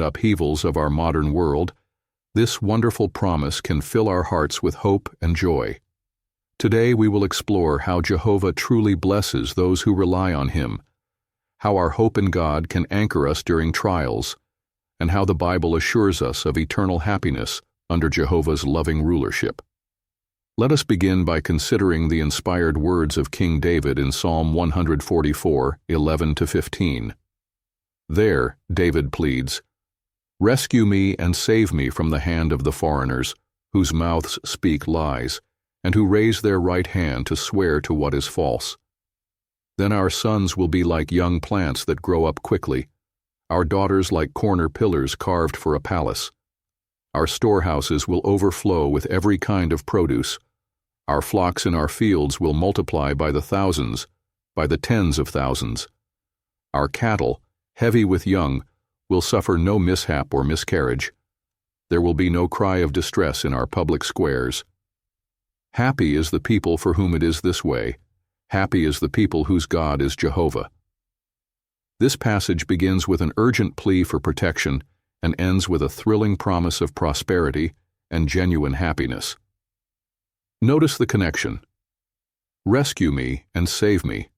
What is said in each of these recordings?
upheavals of our modern world, this wonderful promise can fill our hearts with hope and joy. Today we will explore how Jehovah truly blesses those who rely on Him, how our hope in God can anchor us during trials, and how the Bible assures us of eternal happiness under Jehovah's loving rulership. Let us begin by considering the inspired words of King David in Psalm 144:11-15. There, David pleads, "Rescue me and save me from the hand of the foreigners, whose mouths speak lies, and who raise their right hand to swear to what is false. Then our sons will be like young plants that grow up quickly, our daughters like corner pillars carved for a palace. Our storehouses will overflow with every kind of produce. Our flocks in our fields will multiply by the thousands, by the tens of thousands. Our cattle, heavy with young, will suffer no mishap or miscarriage. There will be no cry of distress in our public squares. Happy is the people for whom it is this way. Happy is the people whose God is Jehovah." This passage begins with an urgent plea for protection and ends with a thrilling promise of prosperity and genuine happiness. Notice the connection. Rescue me and save me.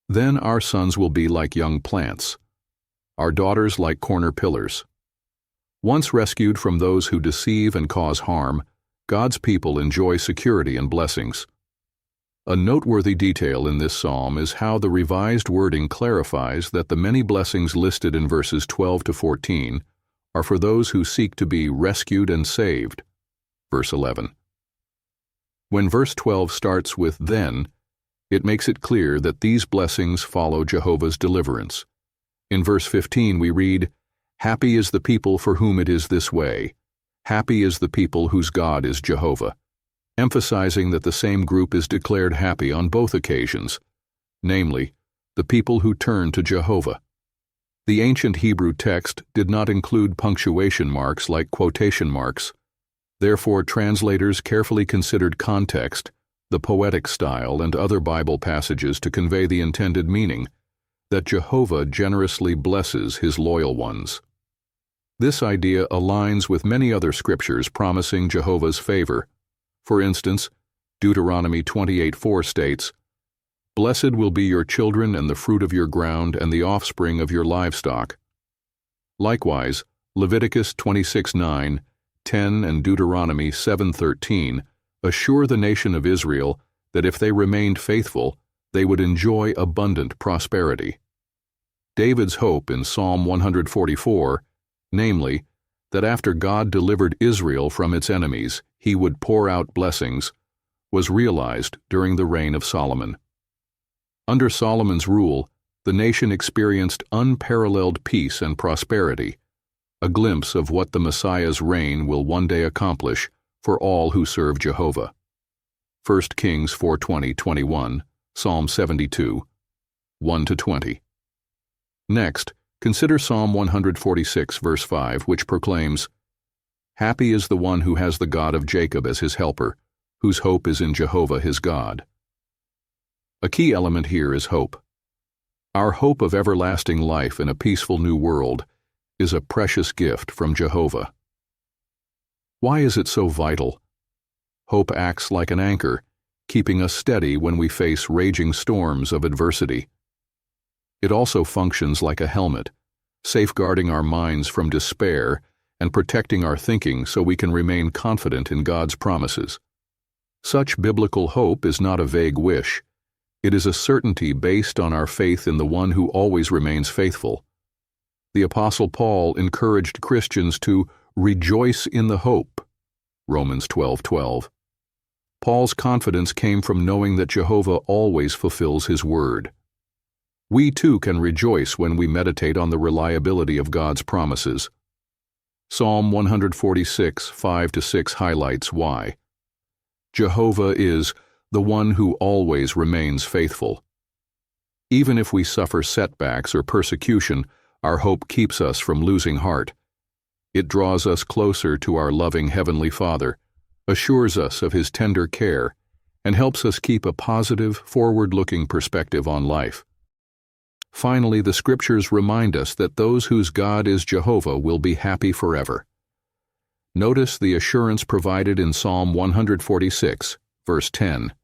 Then our sons will be like young plants, our daughters like corner pillars. Once rescued from those who deceive and cause harm, God's people enjoy security and blessings. A noteworthy detail in this psalm is how the revised wording clarifies that the many blessings listed in verses 12-14 are for those who seek to be rescued and saved. Verse 11. When verse 12 starts with "then," it makes it clear that these blessings follow Jehovah's deliverance. In verse 15 we read, "Happy is the people for whom it is this way. Happy is the people whose God is Jehovah," emphasizing that the same group is declared happy on both occasions, namely, the people who turn to Jehovah. The ancient Hebrew text did not include punctuation marks like quotation marks. Therefore, translators carefully considered context, the poetic style, and other Bible passages to convey the intended meaning, that Jehovah generously blesses His loyal ones. This idea aligns with many other scriptures promising Jehovah's favor. For instance, Deuteronomy 28:4 states, "Blessed will be your children and the fruit of your ground and the offspring of your livestock." Likewise, Leviticus 26:9, 10, and Deuteronomy 7:13 assure the nation of Israel that if they remained faithful, they would enjoy abundant prosperity. David's hope in Psalm 144, namely, that after God delivered Israel from its enemies, He would pour out blessings, was realized during the reign of Solomon. Under Solomon's rule, the nation experienced unparalleled peace and prosperity, a glimpse of what the Messiah's reign will one day accomplish for all who serve Jehovah. 1 Kings 4:20-21, Psalm 72, 1-20. Next, consider Psalm 146, verse 5, which proclaims, "Happy is the one who has the God of Jacob as his helper, whose hope is in Jehovah his God." A key element here is hope. Our hope of everlasting life in a peaceful new world is a precious gift from Jehovah. Why is it so vital? Hope acts like an anchor, keeping us steady when we face raging storms of adversity. It also functions like a helmet, safeguarding our minds from despair and protecting our thinking so we can remain confident in God's promises. Such biblical hope is not a vague wish. It is a certainty based on our faith in the one who always remains faithful. The Apostle Paul encouraged Christians to rejoice in the hope, Romans 12:12. Paul's confidence came from knowing that Jehovah always fulfills His word. We too can rejoice when we meditate on the reliability of God's promises. Psalm 146, 5-6 highlights why. Jehovah is the one who always remains faithful. Even if we suffer setbacks or persecution, our hope keeps us from losing heart. It draws us closer to our loving Heavenly Father, assures us of His tender care, and helps us keep a positive, forward-looking perspective on life. Finally, the Scriptures remind us that those whose God is Jehovah will be happy forever. Notice the assurance provided in Psalm 146, verse 10.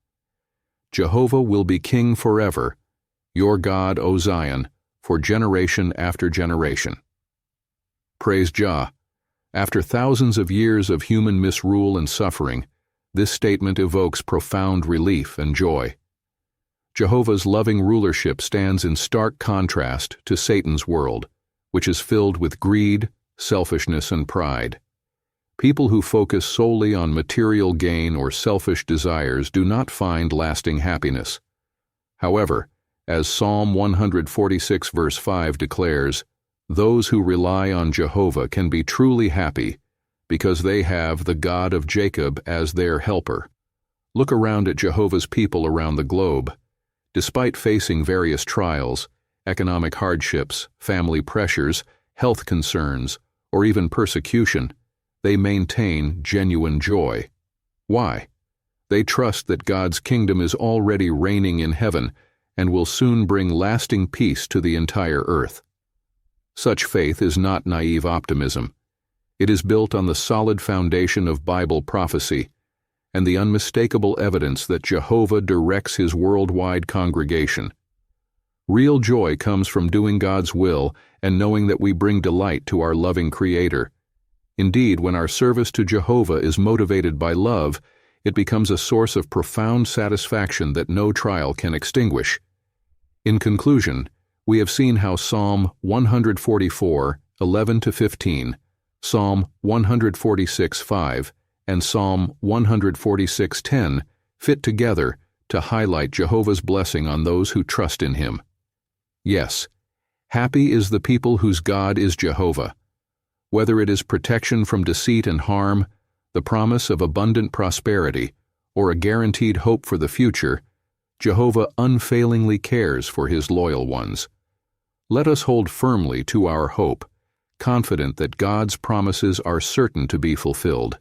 Jehovah will be king forever, your God, O Zion, for generation after generation. Praise Jah. After thousands of years of human misrule and suffering, this statement evokes profound relief and joy. Jehovah's loving rulership stands in stark contrast to Satan's world, which is filled with greed, selfishness, and pride. People who focus solely on material gain or selfish desires do not find lasting happiness. However, as Psalm 146 verse 5 declares, those who rely on Jehovah can be truly happy because they have the God of Jacob as their helper. Look around at Jehovah's people around the globe. Despite facing various trials, economic hardships, family pressures, health concerns, or even persecution, they maintain genuine joy. Why? They trust that God's kingdom is already reigning in heaven and will soon bring lasting peace to the entire earth. Such faith is not naive optimism. It is built on the solid foundation of Bible prophecy and the unmistakable evidence that Jehovah directs his worldwide congregation. Real joy comes from doing God's will and knowing that we bring delight to our loving Creator. Indeed, when our service to Jehovah is motivated by love, it becomes a source of profound satisfaction that no trial can extinguish. In conclusion, we have seen how Psalm 144, 11-15, Psalm 146, 5, and Psalm 146:10 fit together to highlight Jehovah's blessing on those who trust in him. Yes, happy is the people whose God is Jehovah. Whether it is protection from deceit and harm, the promise of abundant prosperity, or a guaranteed hope for the future, Jehovah unfailingly cares for his loyal ones. Let us hold firmly to our hope, confident that God's promises are certain to be fulfilled.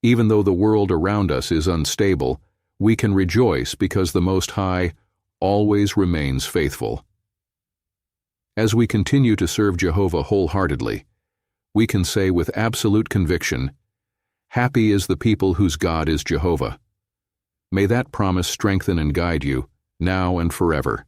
Even though the world around us is unstable, we can rejoice because the Most High always remains faithful. As we continue to serve Jehovah wholeheartedly, we can say with absolute conviction, "Happy is the people whose God is Jehovah." May that promise strengthen and guide you, now and forever.